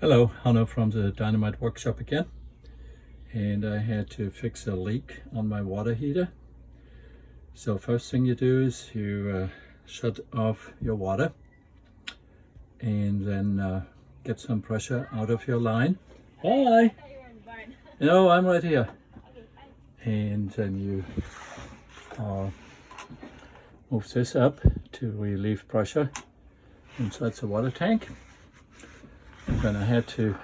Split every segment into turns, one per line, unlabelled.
Hello, Hanno from the Dynamite workshop again, and I had to fix a leak on my water heater. So first thing you do is you shut off your water and then get some pressure out of your line. Hi! No, I'm right here. And then you move this up to relieve pressure inside the water tank. Then I had to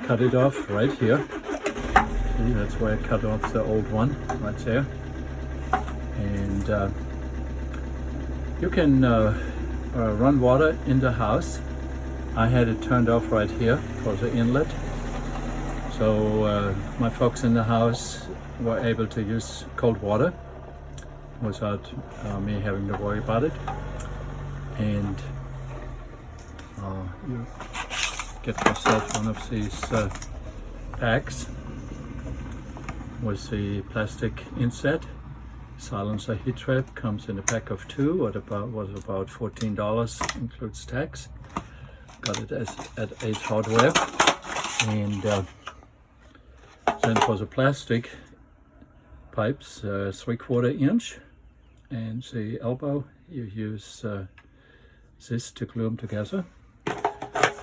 cut it off right here. See, that's where I cut off the old one, right there. And you can run water in the house. I had it turned off right here for the inlet. So my folks in the house were able to use cold water without me having to worry about it. And you get yourself one of these packs with the plastic inset. Silencer heat trap comes in a pack of 2 was about $14, includes tax. Got it at Ace Hardware. And then for the plastic pipes, 3/4 inch, and the elbow, you use this to glue them together.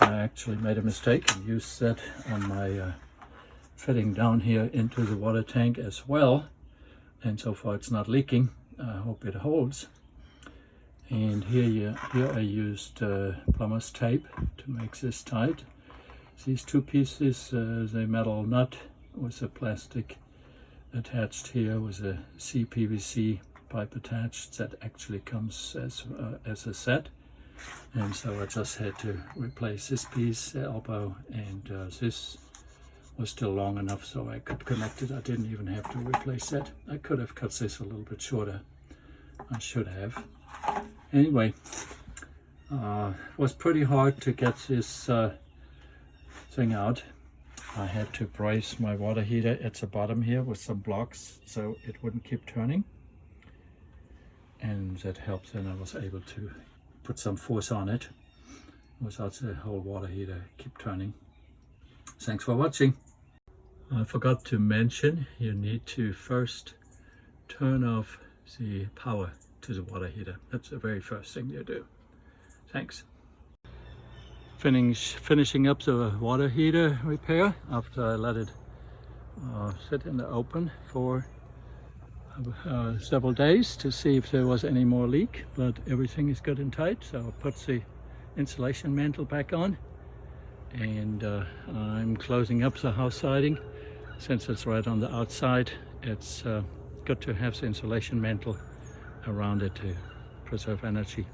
I actually made a mistake and used that on my fitting down here into the water tank as well, and so far it's not leaking. I hope it holds. And here I used plumber's tape to make this tight. These two pieces, the metal nut with the plastic attached here with a CPVC pipe attached that actually comes as a set. And so I just had to replace this piece, the elbow, and this was still long enough so I could connect it. I didn't even have to replace that. I could have cut this a little bit shorter. I should have. Anyway, it was pretty hard to get this thing out. I had to brace my water heater at the bottom here with some blocks so it wouldn't keep turning. And that helped, and I was able to put some force on it without the whole water heater keep turning. Thanks for watching. I forgot to mention you need to first turn off the power to the water heater. That's the very first thing you do. Thanks. Finishing up the water heater repair after I let it sit in the open for several days to see if there was any more leak, but everything is good and tight. So I put the insulation mantle back on, and I'm closing up the house siding. Since it's right on the outside, it's good to have the insulation mantle around it to preserve energy.